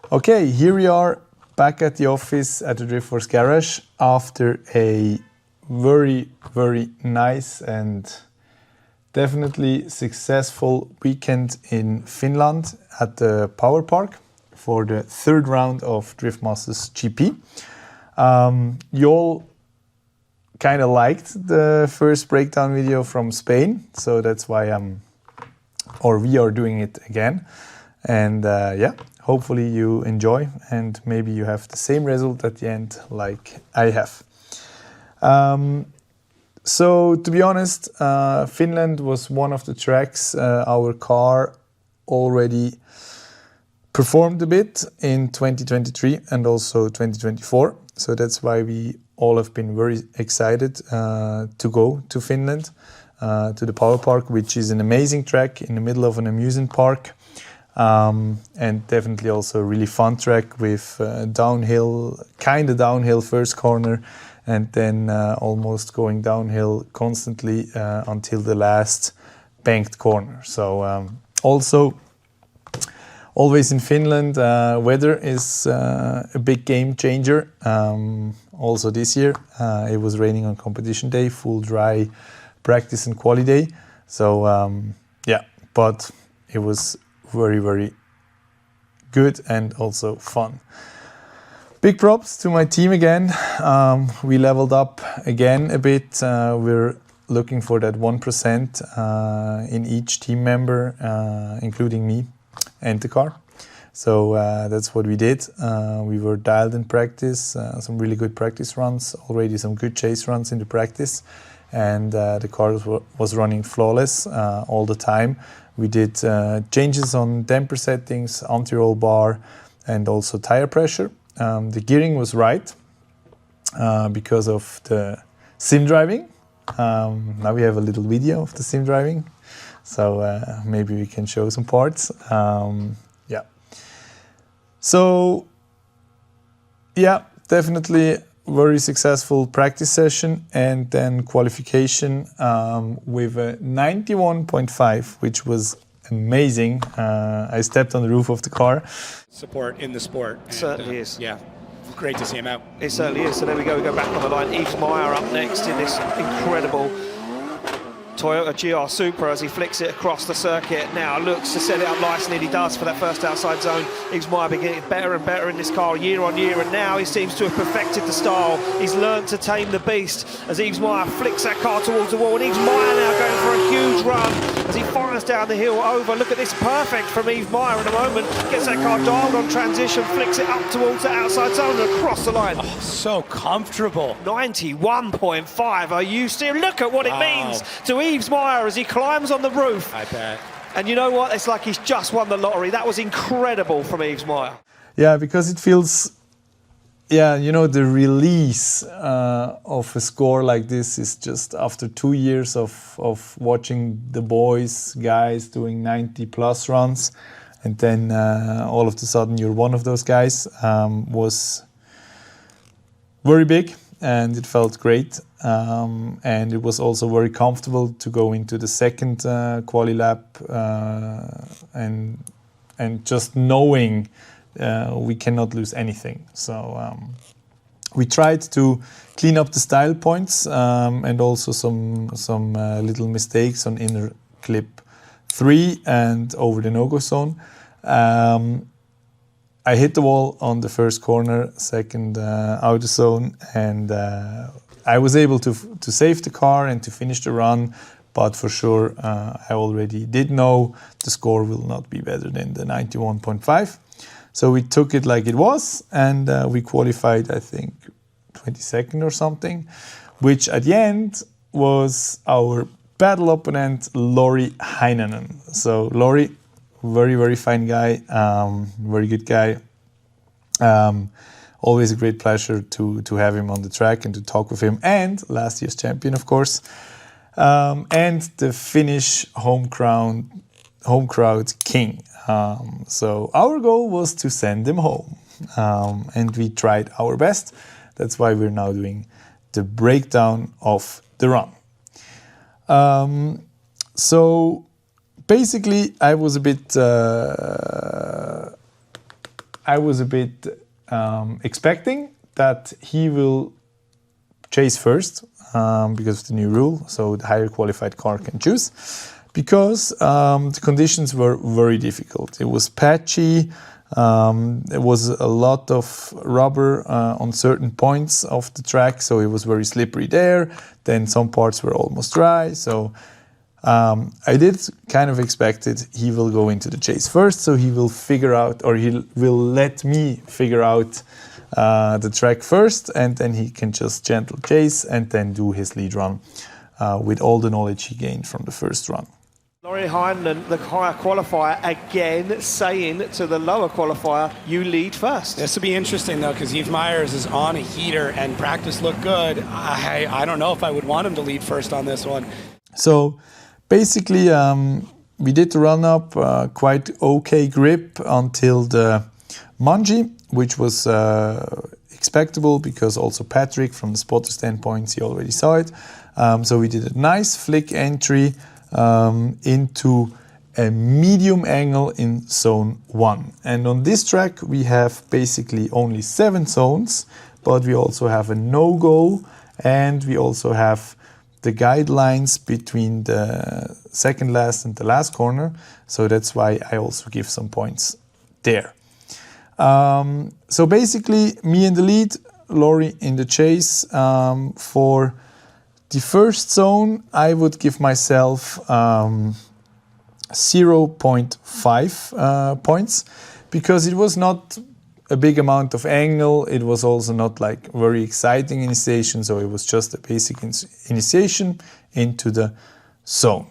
Okay, here we are back at the office at the Driftforce garage after a very, very nice and definitely successful weekend in Finland at the Power Park for the third round of Drift Masters GP. You all kind of liked the first breakdown video from Spain, so that's why we are doing it again. And yeah, hopefully you enjoy and maybe you have the same result at the end like I have. So to be honest, Finland was one of the tracks our car already performed a bit in 2023 and also 2024. So that's why we all have been very excited to go to Finland, to the Power Park, which is an amazing track in the middle of an amusement park. And definitely also a really fun track with downhill, kind of downhill first corner, and then almost going downhill constantly until the last banked corner. So also, always in Finland, weather is a big game changer. Also this year, it was raining on competition day, full dry practice and quali day. So yeah, but it was very, very good and also fun. Big props to my team again. We leveled up again a bit. We're looking for that 1% in each team member, including me and the car. So that's what we did. We were dialed in practice, some really good practice runs, already some good chase runs in the practice. And the car was running flawless all the time. We did changes on damper settings, anti-roll bar, and also tire pressure. The gearing was right because of the sim driving. Now we have a little video of the sim driving, so maybe we can show some parts. Yeah. So yeah, definitely very successful practice session, and then qualification with a 91.5, which was amazing. I stepped on the roof of the car. Support in the sport. It certainly is. Yeah, great to see him out. It certainly is. So there we go back on the line. Yves Meyer up next in this incredible Toyota GR Supra as he flicks it across the circuit. Now looks to set it up nice, and he does for that first outside zone. Yves Meyer been getting better and better in this car year on year, and now he seems to have perfected the style. He's learned to tame the beast as Yves Meyer flicks that car towards the wall, and Yves Meyer now going for a huge run as he fires down the hill over. Look at this, perfect from Yves Meyer in a moment. Gets that car dialed on transition, flicks it up towards the outside zone and across the line. Oh, so comfortable. 91.5. Are you still? Look at what it means to Yves Meyer as he climbs on the roof. I bet. And you know what? It's like he's just won the lottery. That was incredible from Yves Meyer. Yeah, because it feels, yeah, you know, the release of a score like this is just after 2 years of watching the guys doing 90+ runs, and then all of a sudden you're one of those guys, was very big. And it felt great, and it was also very comfortable to go into the second quali lap, and just knowing we cannot lose anything. So we tried to clean up the style points, and also some little mistakes on inner clip 3 and over the no-go zone. I hit the wall on the first corner, second outer zone, and I was able to save the car and to finish the run, but for sure I already did know the score will not be better than the 91.5. So we took it like it was, and we qualified, I think, 22nd or something, which at the end was our battle opponent, Lauri Heinonen. So Lauri, very, very fine guy, very good guy. Always a great pleasure to have him on the track and to talk with him. And last year's champion, of course. And the Finnish home crowd king. So our goal was to send him home. And we tried our best. That's why we're now doing the breakdown of the run. So basically, I was a bit, I was a bit expecting that he will chase first because of the new rule, so the higher qualified car can choose, because the conditions were very difficult. It was patchy, there was a lot of rubber on certain points of the track, so it was very slippery there. Then some parts were almost dry, so I did kind of expect it. He will go into the chase first, so he will figure out, or he will let me figure out the track first, and then he can just gentle chase and then do his lead run with all the knowledge he gained from the first run. Lauri Heinonen, the higher qualifier, again saying to the lower qualifier, you lead first. This will be interesting, though, because Yves Meyer is on a heater and practice looked good. I don't know if I would want him to lead first on this one. So basically, we did the run-up, quite okay grip until the Manji, which was expectable because also Patrick, from the spotter standpoint, he already saw it. So we did a nice flick entry into a medium angle in zone 1. And on this track we have basically only 7 zones, but we also have a no-go, and we also have the guidelines between the second last and the last corner. So that's why I also give some points there. So basically me in the lead, Lauri in the chase. For the first zone, I would give myself 0.5 points, because it was not a big amount of angle. It was also not like very exciting initiation, so it was just a basic initiation into the zone.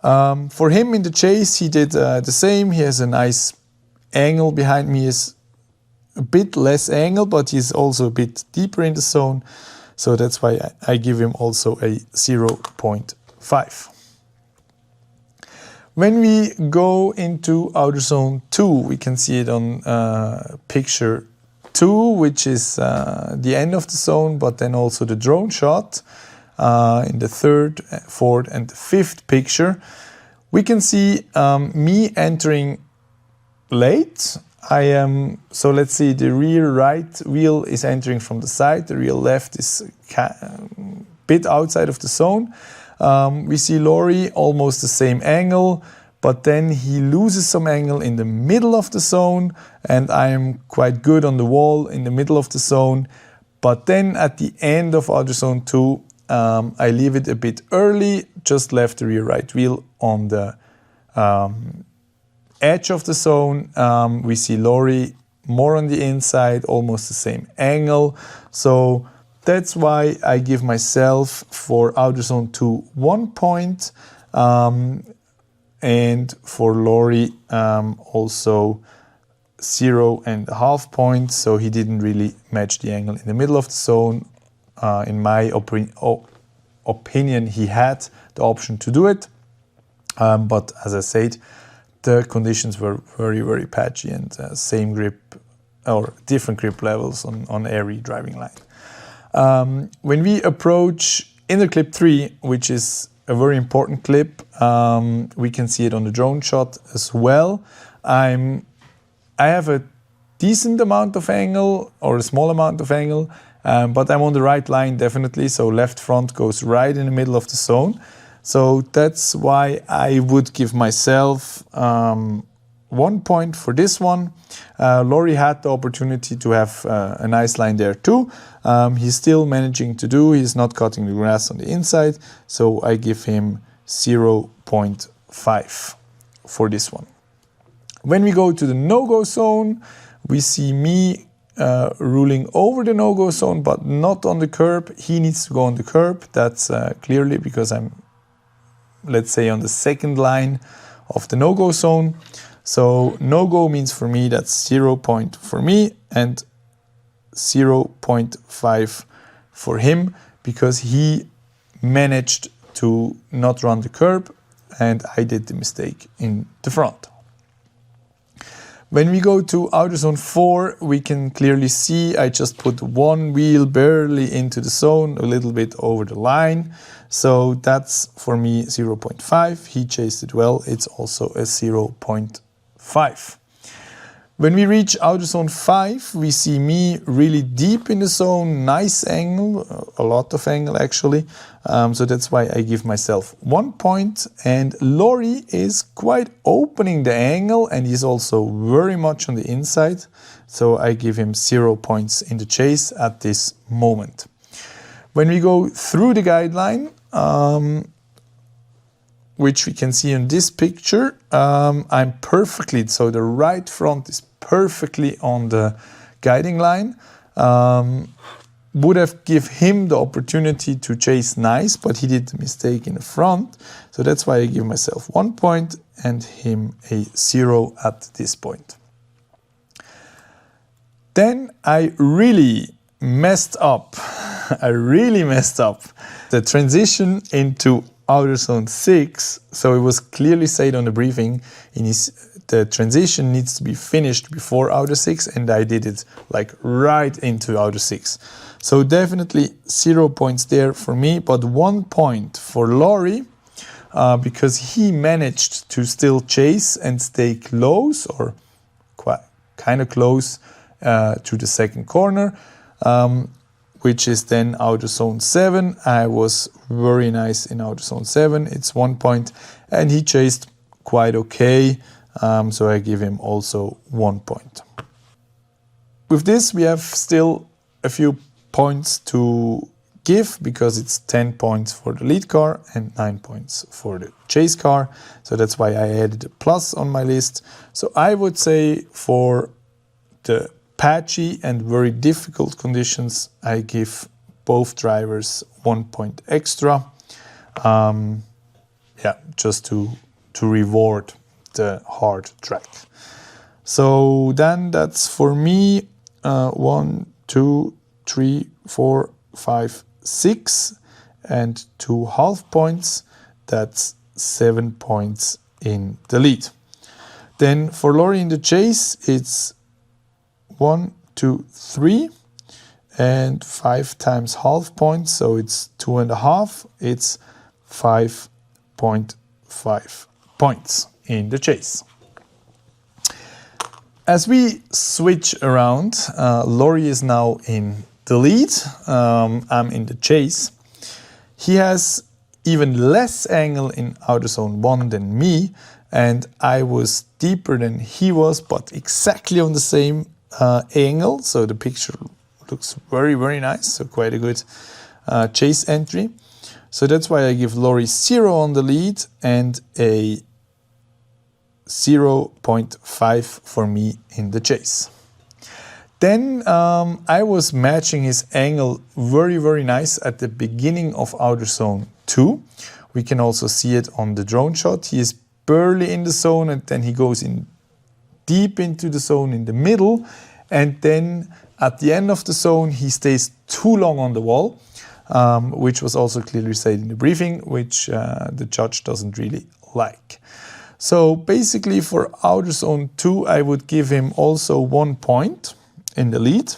For him in the chase, he did the same. He has a nice angle behind me, is a bit less angle, but he's also a bit deeper in the zone. So that's why I give him also a 0.5. When we go into outer zone 2, we can see it on picture 2, which is the end of the zone, but then also the drone shot in the 3rd, 4th and the 5th picture. We can see me entering late. So let's see, the rear right wheel is entering from the side, the rear left is a bit outside of the zone. We see Lauri almost the same angle, but then he loses some angle in the middle of the zone, and I am quite good on the wall in the middle of the zone. But then at the end of outer zone 2, I leave it a bit early, just left the rear right wheel on the edge of the zone. We see Lauri more on the inside, almost the same angle. So that's why I give myself for outer zone 2 1 point, and for Lauri also 0.5 points. So he didn't really match the angle in the middle of the zone. In my opinion, he had the option to do it, but as I said, the conditions were very, very patchy, and same grip or different grip levels on every driving line. When we approach inner clip 3, which is a very important clip, we can see it on the drone shot as well. I have a decent amount of angle, or a small amount of angle, but I'm on the right line definitely, so left front goes right in the middle of the zone. So that's why I would give myself 1 point for this one. Lauri had the opportunity to have a nice line there too. He's still managing to do, he's not cutting the grass on the inside, so I give him 0.5 for this one. When we go to the no-go zone, we see me ruling over the no-go zone, but not on the curb. He needs to go on the curb, that's clearly because I'm, let's say, on the second line of the no-go zone. So no-go means for me that's 0 point for me and 0.5 for him, because he managed to not run the curb and I did the mistake in the front. When we go to outer zone 4, we can clearly see I just put one wheel barely into the zone, a little bit over the line. So that's for me 0.5. He chased it well, it's also a 0.5. When we reach outer zone 5, we see me really deep in the zone, nice angle, a lot of angle actually. So that's why I give myself 1 point. And Lauri is quite opening the angle and he's also very much on the inside. So I give him 0 points in the chase at this moment. When we go through the guideline, which we can see in this picture, I'm perfectly, so the right front is perfectly on the guiding line. Would have give him the opportunity to chase nice, but he did the mistake in the front. So that's why I give myself 1 point and him a 0 at this point. Then I really messed up. I really messed up the transition into outer zone 6. So it was clearly said on the briefing, the transition needs to be finished before outer 6, and I did it like right into outer 6. So definitely 0 points there for me, but 1 point for Lauri, because he managed to still chase and stay close, or quite kind of close to the second corner, which is then outer zone 7. I was very nice in outer zone 7. It's 1 point, and he chased quite okay. So I give him also 1 point. With this, we have still a few points to give, because it's 10 points for the lead car and 9 points for the chase car. So that's why I added a plus on my list. So I would say for the patchy and very difficult conditions, I give both drivers 1 point extra. Yeah, just to reward the hard track. So then that's for me 1, 2, 3, 4, 5, 6 and 2 half points. That's 7 points in the lead. Then for Lauri in the chase, it's 1, 2, 3 and 5 times half points, so it's 2.5. It's 5.5 points in the chase. As we switch around, Lauri is now in the lead. I'm in the chase. He has even less angle in outer zone 1 than me, and I was deeper than he was, but exactly on the same angle. So the picture looks very, very nice. So quite a good chase entry. So that's why I give Lauri 0 on the lead and a 0.5 for me in the chase. Then I was matching his angle very, very nice at the beginning of outer zone 2. We can also see it on the drone shot. He is barely in the zone, and then he goes in deep into the zone in the middle, and then at the end of the zone he stays too long on the wall, which was also clearly said in the briefing, which the judge doesn't really like. So basically for outer zone 2 I would give him also 1 point in the lead.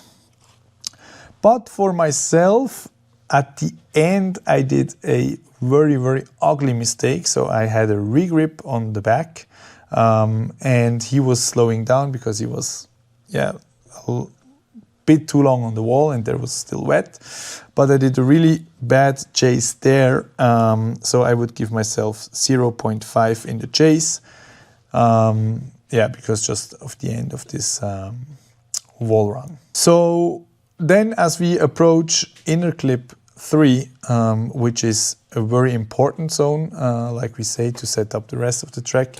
But for myself, at the end I did a very, very ugly mistake. So I had a regrip on the back, and he was slowing down because he was a bit too long on the wall and there was still wet. But I did a really bad chase there, so I would give myself 0.5 in the chase. Because just of the end of this wall run. So then as we approach inner clip 3, which is a very important zone, like we say, to set up the rest of the track,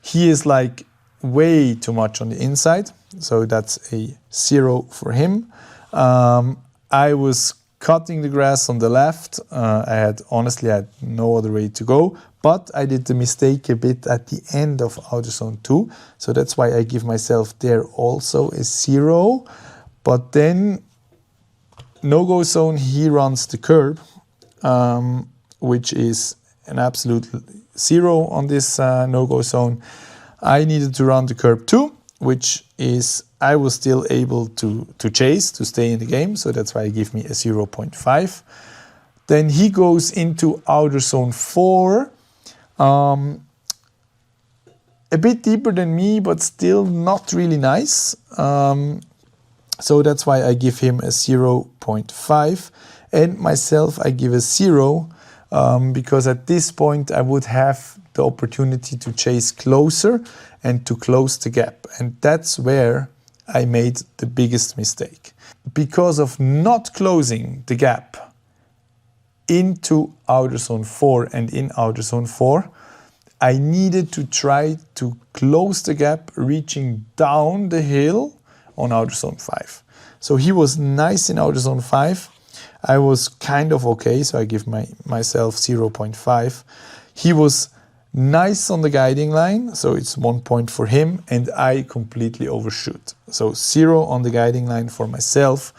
he is like way too much on the inside. So that's a 0 for him. I was cutting the grass on the left. I honestly had no other way to go, but I did the mistake a bit at the end of outer zone 2. So that's why I give myself there also a 0. But then no-go zone, he runs the curb, which is an absolute 0 on this no-go zone. I needed to run the curb too, which is I was still able to chase, to stay in the game. So that's why I give me a 0.5. Then he goes into outer zone 4. a bit deeper than me, but still not really nice. So that's why I give him a 0.5, and myself I give a 0, because at this point I would have the opportunity to chase closer and to close the gap. And that's where I made the biggest mistake. Because of not closing the gap into outer zone 4 and in outer zone 4, I needed to try to close the gap reaching down the hill on outer zone 5. So he was nice in outer zone 5. I was kind of okay, so I give myself 0.5. He was nice on the guiding line, so it's 1 point for him, and I completely overshoot. So 0 on the guiding line for myself.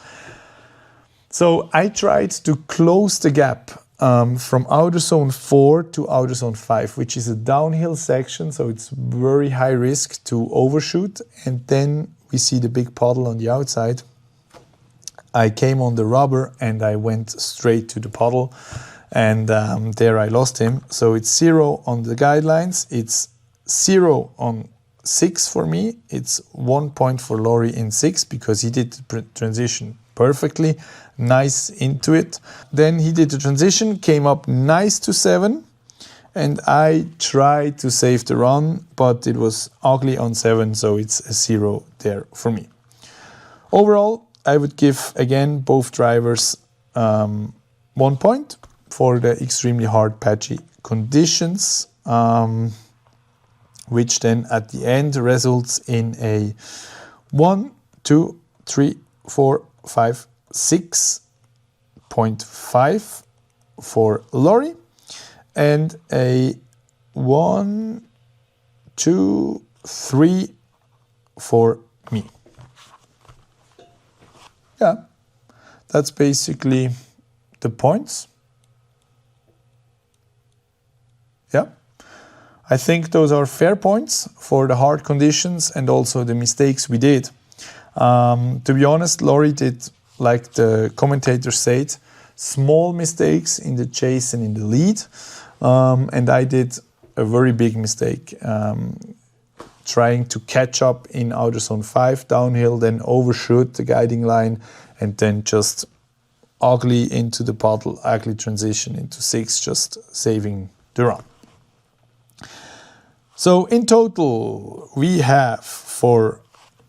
So I tried to close the gap from outer zone 4 to outer zone 5, which is a downhill section, so it's very high risk to overshoot. And then we see the big puddle on the outside. I came on the rubber and I went straight to the puddle, and there I lost him. So it's 0 on the guidelines, it's 0 on 6 for me, it's 1 point for Lauri in 6 because he did the transition perfectly, nice into it. Then he did the transition, came up nice to 7, and I tried to save the run, but it was ugly on 7, so it's a 0 there for me. Overall, I would give again both drivers 1 point for the extremely hard patchy conditions, which then at the end results in a 1, 2, 3, 4, 5, 6.5 for Lauri, and a 1, 2, 3 for me. Yeah, that's basically the points. Yeah, I think those are fair points for the hard conditions and also the mistakes we did. To be honest, Lauri did, like the commentator said, small mistakes in the chase and in the lead, and I did a very big mistake, trying to catch up in outer zone 5 downhill, then overshoot the guiding line, and then just ugly into the puddle, ugly transition into 6, just saving the run. So in total, we have for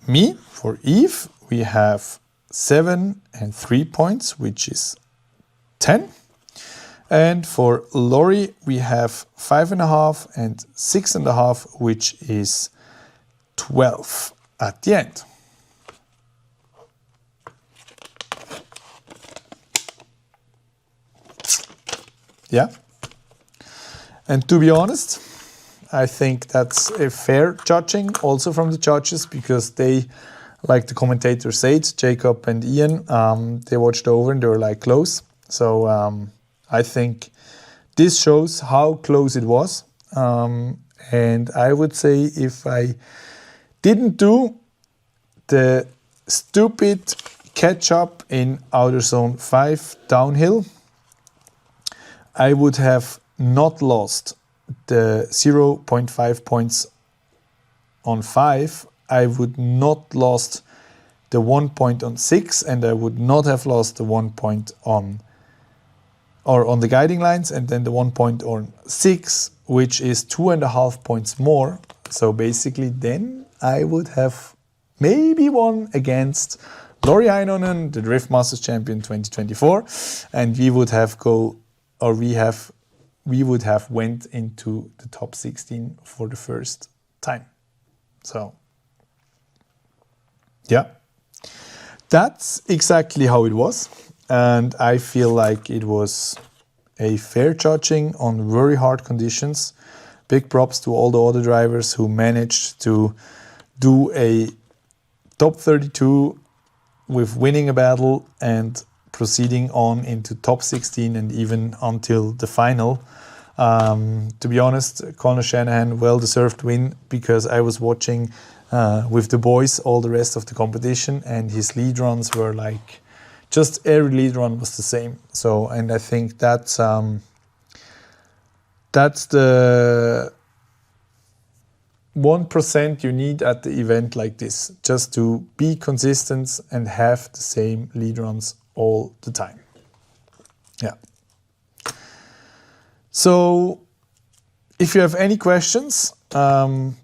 me, for Yves, we have 7 and 3 points, which is 10. And for Lauri, we have 5.5 and 6.5, which is 12 at the end. Yeah. And to be honest, I think that's a fair judging also from the judges, because they, like the commentator said, Jacob and Ian, they watched over and they were like close. So I think this shows how close it was. And I would say if I didn't do the stupid catch up in outer zone 5 downhill, I would have not lost the 0.5 points on 5. I would not lost the 1 point on 6, and I would not have lost the 1 point on the guiding lines, and then the 1 point on 6, which is 2.5 points more. So basically then I would have maybe won against Lauri Heinonen, the Drift Masters champion 2024, and we would have went into the top 16 for the first time. So yeah, that's exactly how it was. And I feel like it was a fair judging on very hard conditions. Big props to all the other drivers who managed to do a top 32 with winning a battle and proceeding on into top 16 and even until the final. To be honest, Conor Shanahan, well-deserved win, because I was watching with the boys all the rest of the competition, and his lead runs were like, just every lead run was the same. So, and I think that's the 1% you need at the event like this, just to be consistent and have the same lead runs all the time. Yeah. So if you have any questions,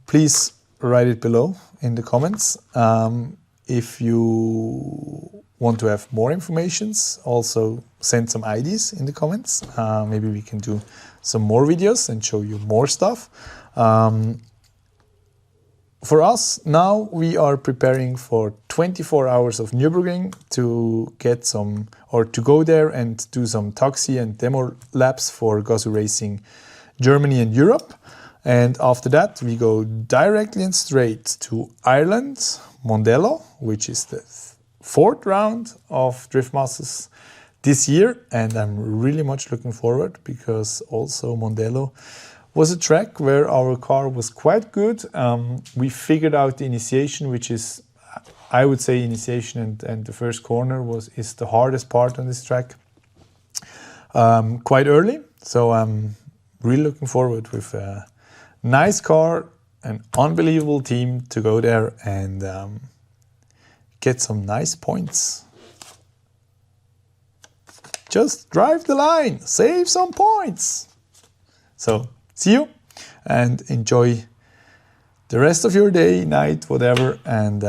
please write it below in the comments. If you want to have more information, also send some ideas in the comments. Maybe we can do some more videos and show you more stuff. For us, now we are preparing for 24 hours of Nürburgring to get some, or to go there and do some taxi and demo laps for Gazoo Racing Germany and Europe. And after that, we go directly and straight to Ireland, Mondello, which is the 4th round of Drift Masters this year. And I'm really much looking forward, because also Mondello was a track where our car was quite good. We figured out the initiation, which is, I would say, initiation and the first corner is the hardest part on this track, quite early. So I'm really looking forward with a nice car, an unbelievable team to go there and get some nice points. Just drive the line, save some points. So see you and enjoy the rest of your day, night, whatever. And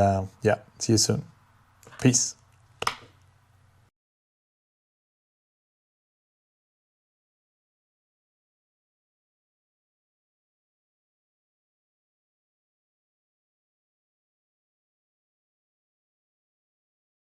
yeah, see you soon. Peace.